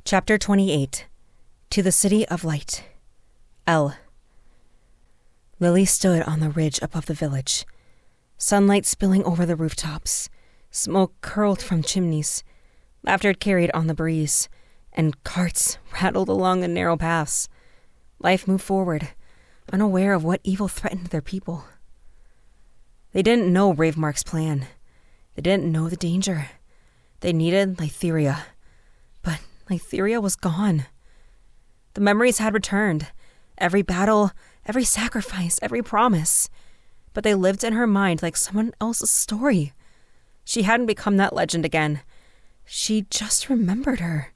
Chapter 28. To the City of Light. L. Lily stood on the ridge above the village. Sunlight spilling over the rooftops. Smoke curled from chimneys. Laughter carried on the breeze. And carts rattled along the narrow paths. Life moved forward, unaware of what evil threatened their people. They didn't know Ravemark's plan. They didn't know the danger. They needed Lytheria. But Lytheria was gone. The memories had returned. Every battle, every sacrifice, every promise. But they lived in her mind like someone else's story. She hadn't become that legend again. She just remembered her.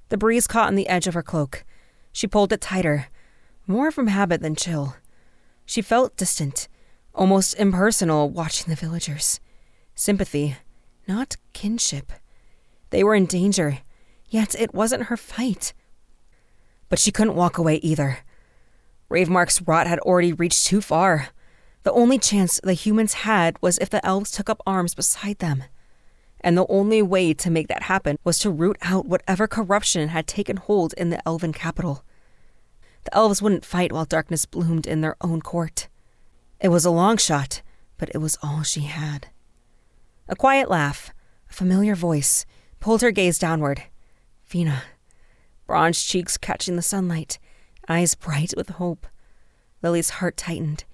The breeze caught on the edge of her cloak. She pulled it tighter, more from habit than chill. She felt distant, almost impersonal, watching the villagers. Sympathy, not kinship. They were in danger, yet it wasn't her fight. But she couldn't walk away either. Ravemark's rot had already reached too far. The only chance the humans had was if the elves took up arms beside them. And the only way to make that happen was to root out whatever corruption had taken hold in the elven capital. The elves wouldn't fight while darkness bloomed in their own court. It was a long shot, but it was all she had. A quiet laugh, a familiar voice, pulled her gaze downward. Fina. Bronzed cheeks catching the sunlight, eyes bright with hope. Lily's heart tightened.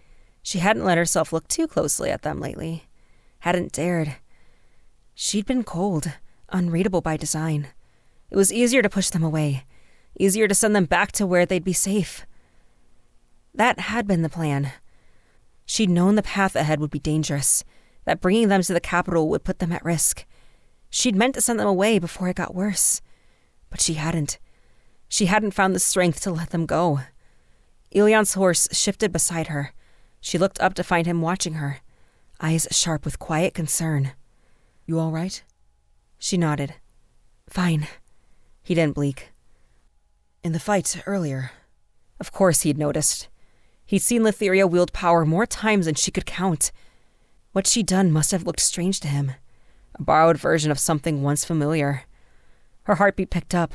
She hadn't let herself look too closely at them lately. Hadn't dared. She'd been cold, unreadable by design. It was easier to push them away, easier to send them back to where they'd be safe. That had been the plan. She'd known the path ahead would be dangerous, that bringing them to the capital would put them at risk. She'd meant to send them away before it got worse. But she hadn't. She hadn't found the strength to let them go. Ilion's horse shifted beside her. She looked up to find him watching her, eyes sharp with quiet concern. You all right? She nodded. Fine. He didn't blink. In the fight earlier. Of course he'd noticed. He'd seen Lytheria wield power more times than she could count. What she'd done must have looked strange to him. A borrowed version of something once familiar. Her heartbeat picked up.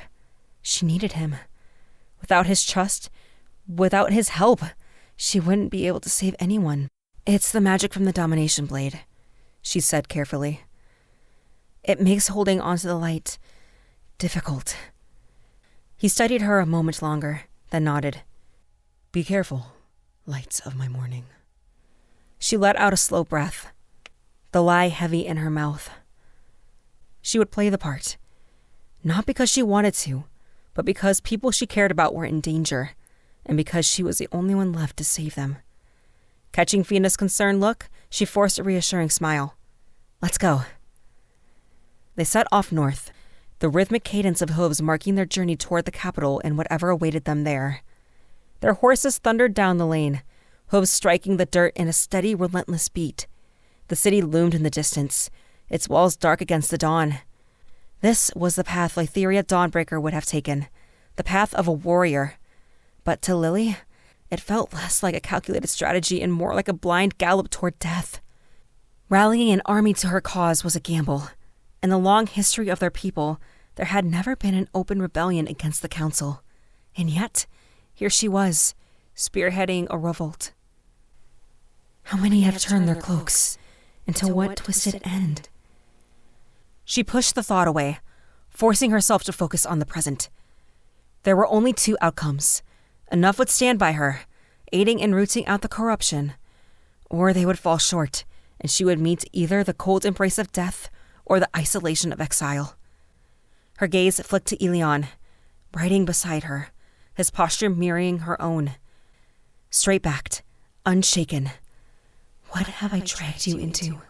She needed him. Without his trust, without his help, she wouldn't be able to save anyone. It's the magic from the domination blade, she said carefully. It makes holding onto the light difficult. He studied her a moment longer, then nodded. Be careful, lights of my morning. She let out a slow breath, the lie heavy in her mouth. She would play the part, not because she wanted to, but because people she cared about were in danger, and because she was the only one left to save them. Catching Fina's concerned look, she forced a reassuring smile. Let's go. They set off north, the rhythmic cadence of hooves marking their journey toward the capital and whatever awaited them there. Their horses thundered down the lane, hooves striking the dirt in a steady, relentless beat. The city loomed in the distance, its walls dark against the dawn. This was the path Lytheria Dawnbreaker would have taken, the path of a warrior. But to Lily, it felt less like a calculated strategy and more like a blind gallop toward death. Rallying an army to her cause was a gamble. In the long history of their people, there had never been an open rebellion against the council. And yet, here she was, spearheading a revolt. How many have turned their cloaks? Into what twisted end? She pushed the thought away, forcing herself to focus on the present. There were only two outcomes. Enough would stand by her, aiding in rooting out the corruption, or they would fall short, and she would meet either the cold embrace of death or the isolation of exile. Her gaze flicked to Ilion, riding beside her, his posture mirroring her own. Straight-backed, unshaken. What have I dragged you into?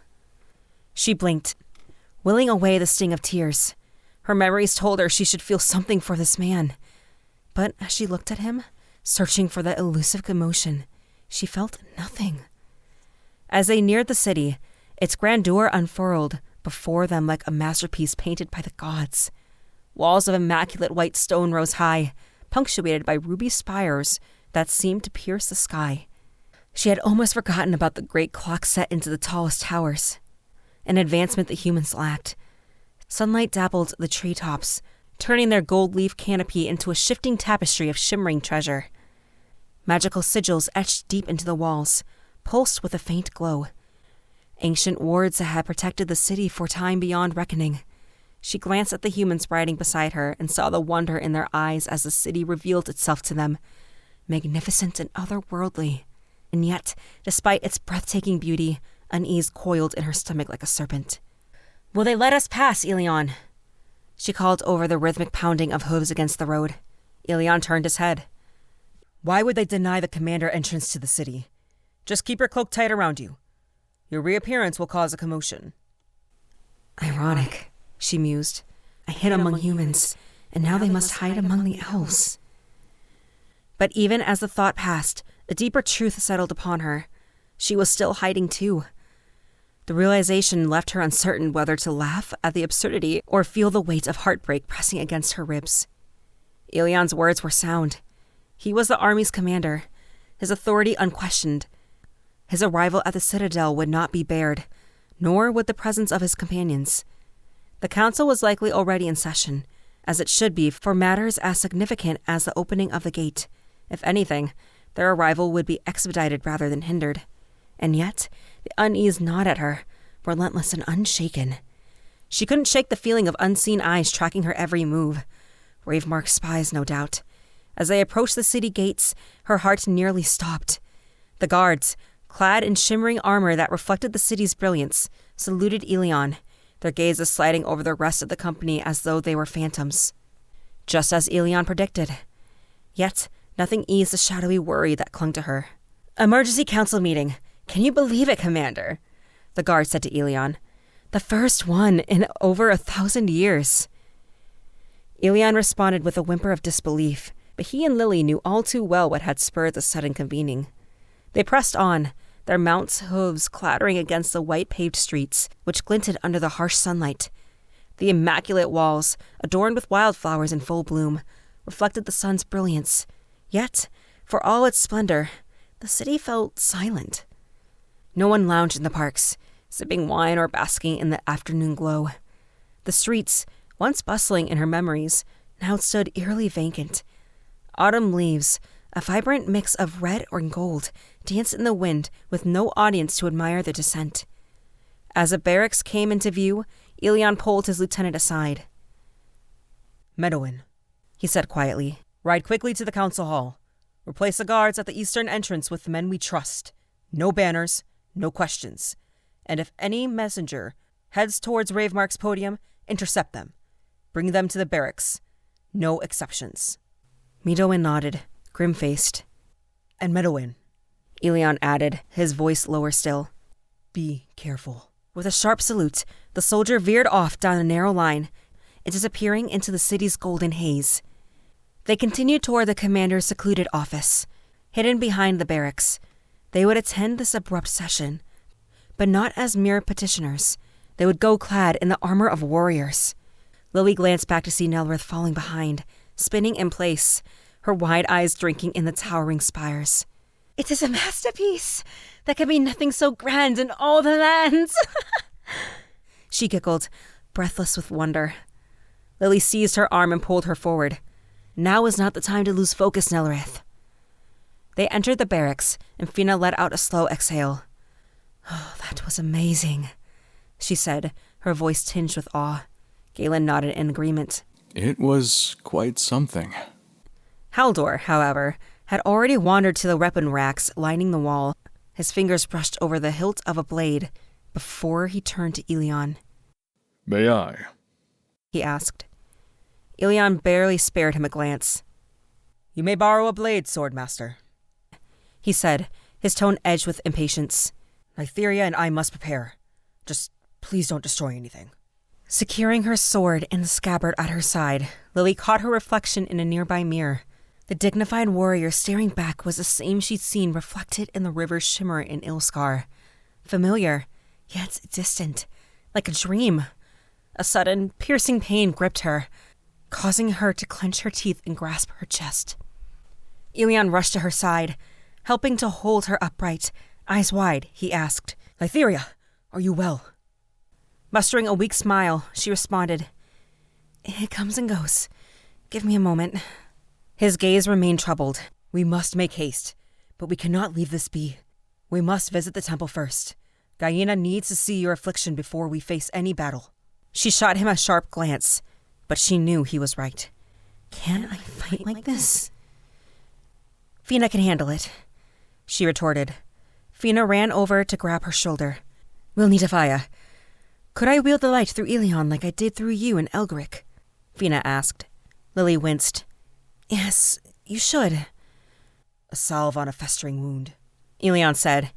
She blinked, willing away the sting of tears. Her memories told her she should feel something for this man. But as she looked at him, searching for that elusive commotion, she felt nothing. As they neared the city, its grandeur unfurled before them like a masterpiece painted by the gods. Walls of immaculate white stone rose high, punctuated by ruby spires that seemed to pierce the sky. She had almost forgotten about the great clock set into the tallest towers, an advancement the humans lacked. Sunlight dappled the treetops, turning their gold leaf canopy into a shifting tapestry of shimmering treasure. Magical sigils etched deep into the walls, pulsed with a faint glow. Ancient wards that had protected the city for time beyond reckoning. She glanced at the humans riding beside her and saw the wonder in their eyes as the city revealed itself to them, magnificent and otherworldly. And yet, despite its breathtaking beauty, unease coiled in her stomach like a serpent. "Will they let us pass, Elion?" She called over the rhythmic pounding of hooves against the road. Elion turned his head. "Why would they deny the commander entrance to the city? Just keep your cloak tight around you. Your reappearance will cause a commotion." "Ironic," she mused. "I hid among humans, and now they must hide among the elves." But even as the thought passed, a deeper truth settled upon her. She was still hiding too. The realization left her uncertain whether to laugh at the absurdity or feel the weight of heartbreak pressing against her ribs. Elion's words were sound. He was the army's commander, his authority unquestioned. His arrival at the citadel would not be bared, nor would the presence of his companions. The council was likely already in session, as it should be for matters as significant as the opening of the gate. If anything, their arrival would be expedited rather than hindered. And yet, the unease gnawed at her, relentless and unshaken. She couldn't shake the feeling of unseen eyes tracking her every move. Ravemark's spies, no doubt. As they approached the city gates, her heart nearly stopped. The guards, clad in shimmering armor that reflected the city's brilliance, saluted Elion, their gazes sliding over the rest of the company as though they were phantoms. Just as Elion predicted. Yet, nothing eased the shadowy worry that clung to her. "Emergency council meeting. Can you believe it, Commander?" the guard said to Elion. "The first one in over 1,000 years." Elion responded with a whimper of disbelief, but he and Lily knew all too well what had spurred the sudden convening. They pressed on, their mounts' hooves clattering against the white-paved streets, which glinted under the harsh sunlight. The immaculate walls, adorned with wildflowers in full bloom, reflected the sun's brilliance. Yet, for all its splendor, the city felt silent. No one lounged in the parks, sipping wine or basking in the afternoon glow. The streets, once bustling in her memories, now stood eerily vacant. Autumn leaves, a vibrant mix of red and gold, danced in the wind with no audience to admire the descent. As the barracks came into view, Elion pulled his lieutenant aside. "Medowin," he said quietly, "ride quickly to the council hall. Replace the guards at the eastern entrance with men we trust. No banners, no questions. And if any messenger heads towards Ravemark's podium, intercept them. Bring them to the barracks. No exceptions." Medowin nodded, grim-faced. "And Medowin," Elion added, his voice lower still. "Be careful." With a sharp salute, the soldier veered off down a narrow line, disappearing into the city's golden haze. They continued toward the commander's secluded office, hidden behind the barracks. They would attend this abrupt session, but not as mere petitioners. They would go clad in the armor of warriors. Lily glanced back to see Nelrith falling behind, spinning in place, her wide eyes drinking in the towering spires. "It is a masterpiece. There can be nothing so grand in all the lands." She giggled, breathless with wonder. Lily seized her arm and pulled her forward. Now was not the time to lose focus, Nelrith. They entered the barracks, and Fina let out a slow exhale. "Oh, that was amazing," she said, her voice tinged with awe. Ghalen nodded in agreement. "It was quite something." Haldor, however, had already wandered to the weapon racks lining the wall. His fingers brushed over the hilt of a blade before he turned to Elion. "May I?" he asked. Elion barely spared him a glance. "You may borrow a blade, Swordmaster," he said, his tone edged with impatience. "Lytheria and I must prepare. Just please don't destroy anything." Securing her sword in the scabbard at her side, Lily caught her reflection in a nearby mirror. The dignified warrior staring back was the same she'd seen reflected in the river's shimmer in Ilskar. Familiar, yet distant, like a dream. A sudden, piercing pain gripped her, causing her to clench her teeth and grasp her chest. Elion rushed to her side, helping to hold her upright. Eyes wide, he asked, "Lytheria, are you well?" Mustering a weak smile, she responded, It comes and goes. Give me a moment. His gaze remained troubled. We must make haste, but we cannot leave this be. We must visit the temple first. Guyena needs to see your affliction before we face any battle. She shot him a sharp glance, but she knew he was right. Can I fight like this? Fina can handle it, she retorted. Fina ran over to grab her shoulder. We'll need a fire. Could I wield the light through Elion like I did through you and Elgaric? Fina asked. Lily winced. Yes, you should. A salve on a festering wound, Elion said.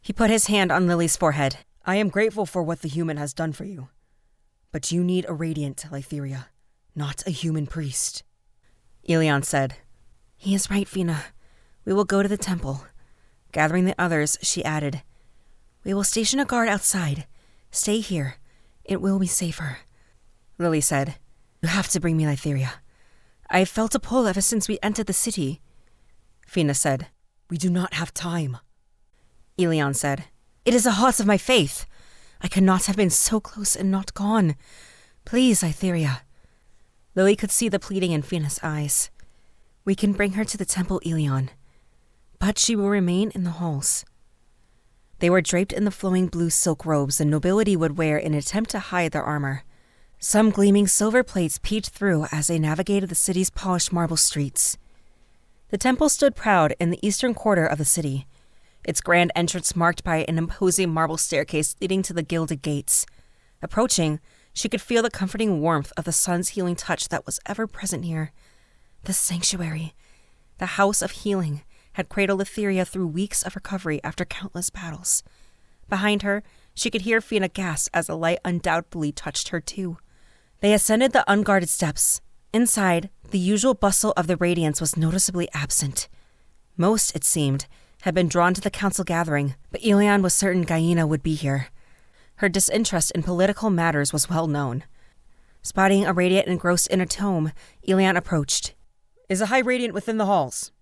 He put his hand on Lily's forehead. I am grateful for what the human has done for you. But you need a radiant, Lytheria, not a human priest. Elion said. He is right, Fina. We will go to the temple. Gathering the others, she added. We will station a guard outside. Stay here. It will be safer. Lily said. You have to bring me Lytheria. I have felt a pull ever since we entered the city. Fina said. We do not have time. Elion said. It is the heart of my faith. I cannot have been so close and not gone. Please, Lytheria. Lily could see the pleading in Fina's eyes. We can bring her to the temple, Elion. But she will remain in the halls. They were draped in the flowing blue silk robes the nobility would wear in an attempt to hide their armor. Some gleaming silver plates peeked through as they navigated the city's polished marble streets. The temple stood proud in the eastern quarter of the city, its grand entrance marked by an imposing marble staircase leading to the gilded gates. Approaching, she could feel the comforting warmth of the sun's healing touch that was ever present here. The sanctuary, the house of healing, had cradled Lytheria through weeks of recovery after countless battles. Behind her, she could hear Fina gasp as the light undoubtedly touched her too. They ascended the unguarded steps. Inside, the usual bustle of the Radiance was noticeably absent. Most, it seemed, had been drawn to the council gathering, but Elion was certain Guyena would be here. Her disinterest in political matters was well known. Spotting a Radiant engrossed in a tome, Elion approached. Is a High Radiant within the halls?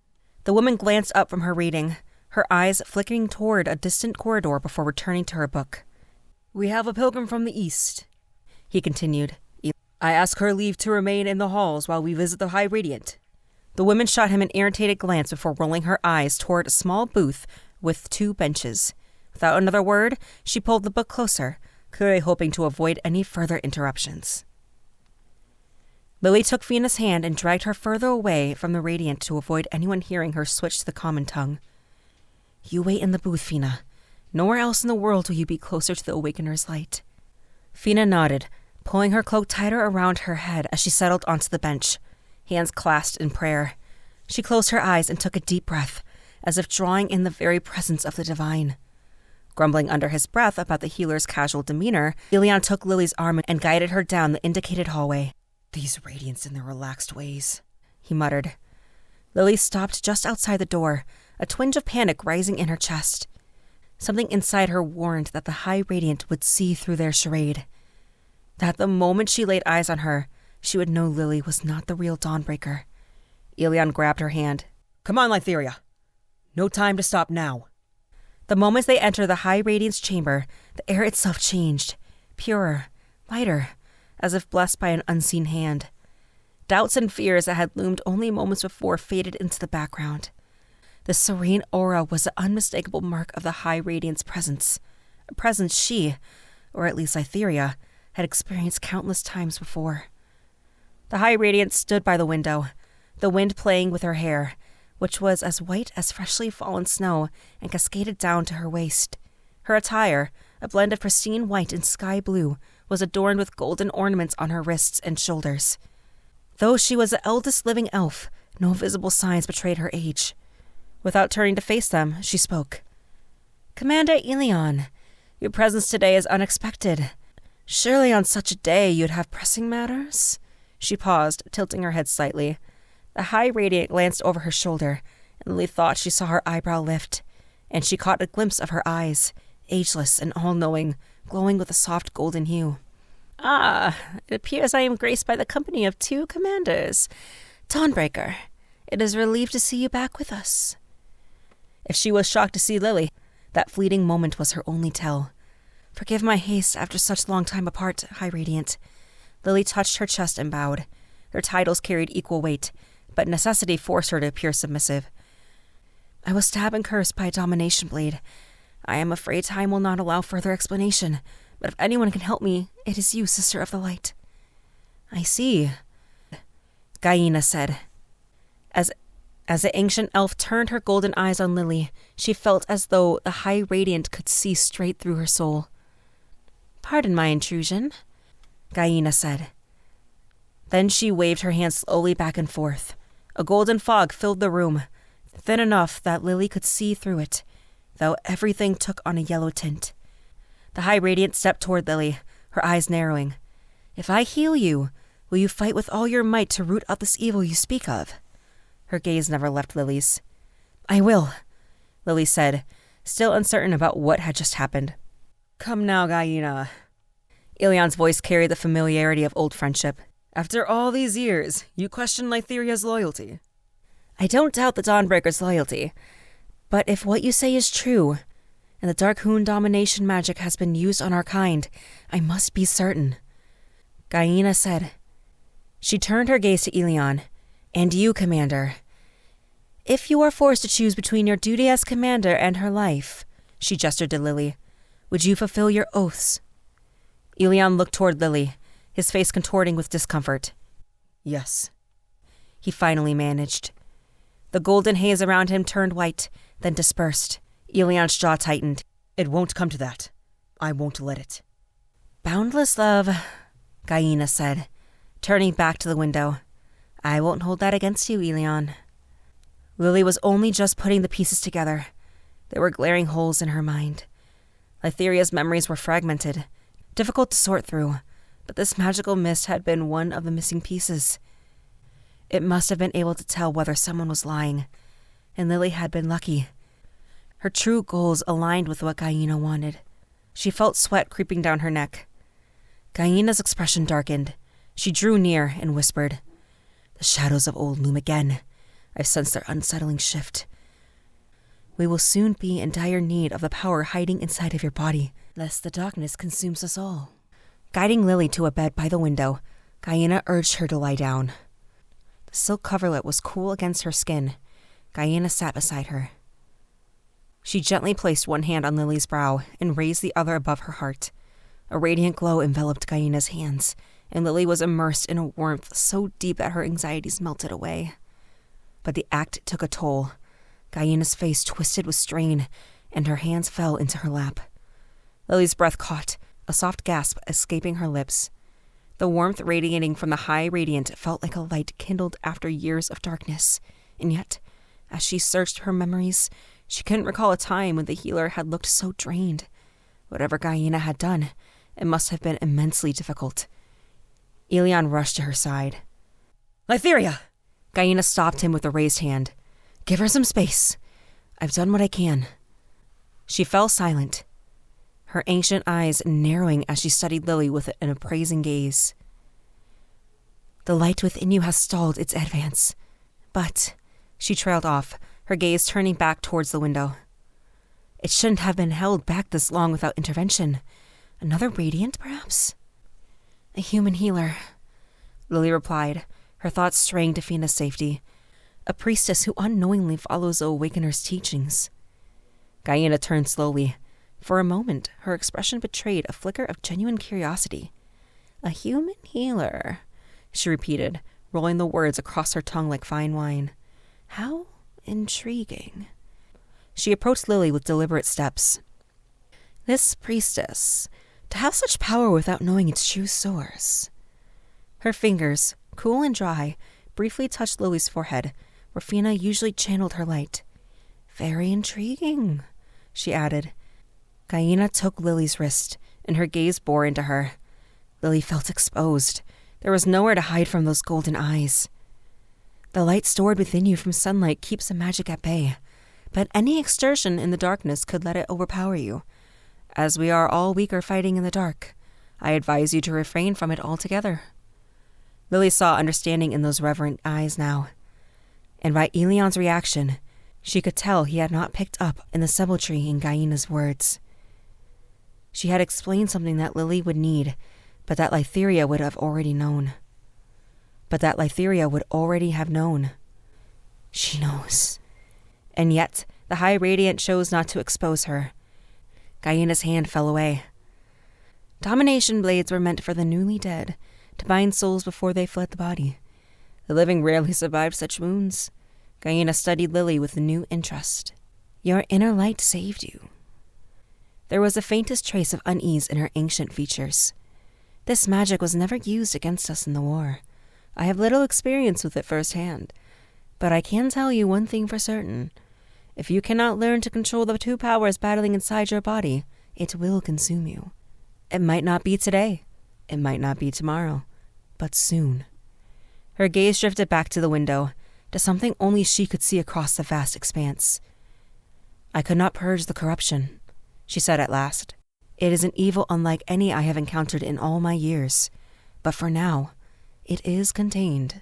The woman glanced up from her reading, her eyes flickering toward a distant corridor before returning to her book. We have a pilgrim from the east, he continued. I ask her leave to remain in the halls while we visit the High Radiant. The woman shot him an irritated glance before rolling her eyes toward a small booth with 2 benches. Without another word, she pulled the book closer, clearly hoping to avoid any further interruptions. Lily took Fina's hand and dragged her further away from the Radiant to avoid anyone hearing her switch to the common tongue. You wait in the booth, Fina. Nowhere else in the world will you be closer to the Awakener's light. Fina nodded, pulling her cloak tighter around her head as she settled onto the bench, hands clasped in prayer. She closed her eyes and took a deep breath, as if drawing in the very presence of the divine. Grumbling under his breath about the healer's casual demeanor, Elion took Lily's arm and guided her down the indicated hallway. These Radiants in their relaxed ways, he muttered. Lily stopped just outside the door, a twinge of panic rising in her chest. Something inside her warned that the High Radiant would see through their charade. That the moment she laid eyes on her, she would know Lily was not the real Dawnbreaker. Elion grabbed her hand. Come on, Lytheria. No time to stop now. The moment they entered the High Radiant's chamber, the air itself changed, purer, lighter, as if blessed by an unseen hand. Doubts and fears that had loomed only moments before faded into the background. The serene aura was the unmistakable mark of the High Radiant's presence, a presence she, or at least Lytheria, had experienced countless times before. The High Radiant stood by the window, the wind playing with her hair, which was as white as freshly fallen snow and cascaded down to her waist. Her attire, a blend of pristine white and sky blue, was adorned with golden ornaments on her wrists and shoulders. Though she was the eldest living elf, no visible signs betrayed her age. Without turning to face them, she spoke. Commander Elion, your presence today is unexpected. Surely on such a day you'd have pressing matters? She paused, tilting her head slightly. The High Radiant glanced over her shoulder, and Lily thought she saw her eyebrow lift, and she caught a glimpse of her eyes, ageless and all-knowing, glowing with a soft golden hue. Ah, it appears I am graced by the company of 2 commanders. Dawnbreaker, it is relieved to see you back with us. If she was shocked to see Lily, that fleeting moment was her only tell. Forgive my haste after such long time apart, High Radiant. Lily touched her chest and bowed. Their titles carried equal weight, but necessity forced her to appear submissive. I was stabbed and cursed by a domination blade. I am afraid time will not allow further explanation, but if anyone can help me, it is you, Sister of the Light. I see, Guyena said. As the ancient elf turned her golden eyes on Lily, she felt as though the high radiant could see straight through her soul. Pardon my intrusion, Guyena said. Then she waved her hand slowly back and forth. A golden fog filled the room, thin enough that Lily could see through it, though everything took on a yellow tint. The high radiant stepped toward Lily, her eyes narrowing. If I heal you, will you fight with all your might to root out this evil you speak of? Her gaze never left Lily's. I will, Lily said, still uncertain about what had just happened. Come now, Guyena. Ilion's voice carried the familiarity of old friendship. After all these years, you question Lytheria's loyalty. I don't doubt the Dawnbreaker's loyalty, but if what you say is true, and the Dark Hoon domination magic has been used on our kind, I must be certain. Guyena said. She turned her gaze to Ilion. And you, Commander. If you are forced to choose between your duty as Commander and her life, she gestured to Lily, would you fulfill your oaths? Ilion looked toward Lily, his face contorting with discomfort. Yes, he finally managed. The golden haze around him turned white, then dispersed. Ilion's jaw tightened. It won't come to that. I won't let it. Boundless love, Guyena said, turning back to the window. I won't hold that against you, Ilion. Lily was only just putting the pieces together. There were glaring holes in her mind. Lytheria's memories were fragmented, difficult to sort through, but this magical mist had been one of the missing pieces. It must have been able to tell whether someone was lying, and Lily had been lucky. Her true goals aligned with what Guyena wanted. She felt sweat creeping down her neck. Guyena's expression darkened. She drew near and whispered, The shadows of old loom again. I've sensed their unsettling shift. We will soon be in dire need of the power hiding inside of your body, lest the darkness consumes us all. Guiding Lily to a bed by the window, Guyena urged her to lie down. The silk coverlet was cool against her skin. Guyena sat beside her. She gently placed one hand on Lily's brow and raised the other above her heart. A radiant glow enveloped Guyena's hands, and Lily was immersed in a warmth so deep that her anxieties melted away. But the act took a toll. Guyena's face twisted with strain, and her hands fell into her lap. Lily's breath caught, a soft gasp escaping her lips. The warmth radiating from the high radiant felt like a light kindled after years of darkness, and yet, as she searched her memories, she couldn't recall a time when the healer had looked so drained. Whatever Guyena had done, it must have been immensely difficult. Ilion rushed to her side. Lytheria! Guyena stopped him with a raised hand. Give her some space. I've done what I can. She fell silent, her ancient eyes narrowing as she studied Lily with an appraising gaze. The light within you has stalled its advance. But, she trailed off, her gaze turning back towards the window. It shouldn't have been held back this long without intervention. Another radiant, perhaps? A human healer, Lily replied, her thoughts straying to Fina's safety. A priestess who unknowingly follows the Awakener's teachings. Guyena turned slowly. For a moment, her expression betrayed a flicker of genuine curiosity. A human healer, she repeated, rolling the words across her tongue like fine wine. How intriguing. She approached Lily with deliberate steps. This priestess, to have such power without knowing its true source. Her fingers, cool and dry, briefly touched Lily's forehead, where Fina usually channeled her light. Very intriguing, she added. Guyena took Lily's wrist, and her gaze bore into her. Lily felt exposed. There was nowhere to hide from those golden eyes. The light stored within you from sunlight keeps the magic at bay, but any exertion in the darkness could let it overpower you. As we are all weaker fighting in the dark, I advise you to refrain from it altogether. Lily saw understanding in those reverent eyes now, and by Elion's reaction, she could tell he had not picked up in the subtlety in Guyena's words. She had explained something that Lily would need, But that Lytheria would have already known. She knows. And yet, the High Radiant chose not to expose her. Gaia's hand fell away. Domination blades were meant for the newly dead, to bind souls before they fled the body. The living rarely survived such wounds. Gaia studied Lily with new interest. Your inner light saved you. There was the faintest trace of unease in her ancient features. This magic was never used against us in the war. I have little experience with it firsthand, but I can tell you one thing for certain. If you cannot learn to control the two powers battling inside your body, it will consume you. It might not be today. It might not be tomorrow. But soon. Her gaze drifted back to the window, to something only she could see across the vast expanse. I could not purge the corruption, she said at last. It is an evil unlike any I have encountered in all my years. But for now, it is contained.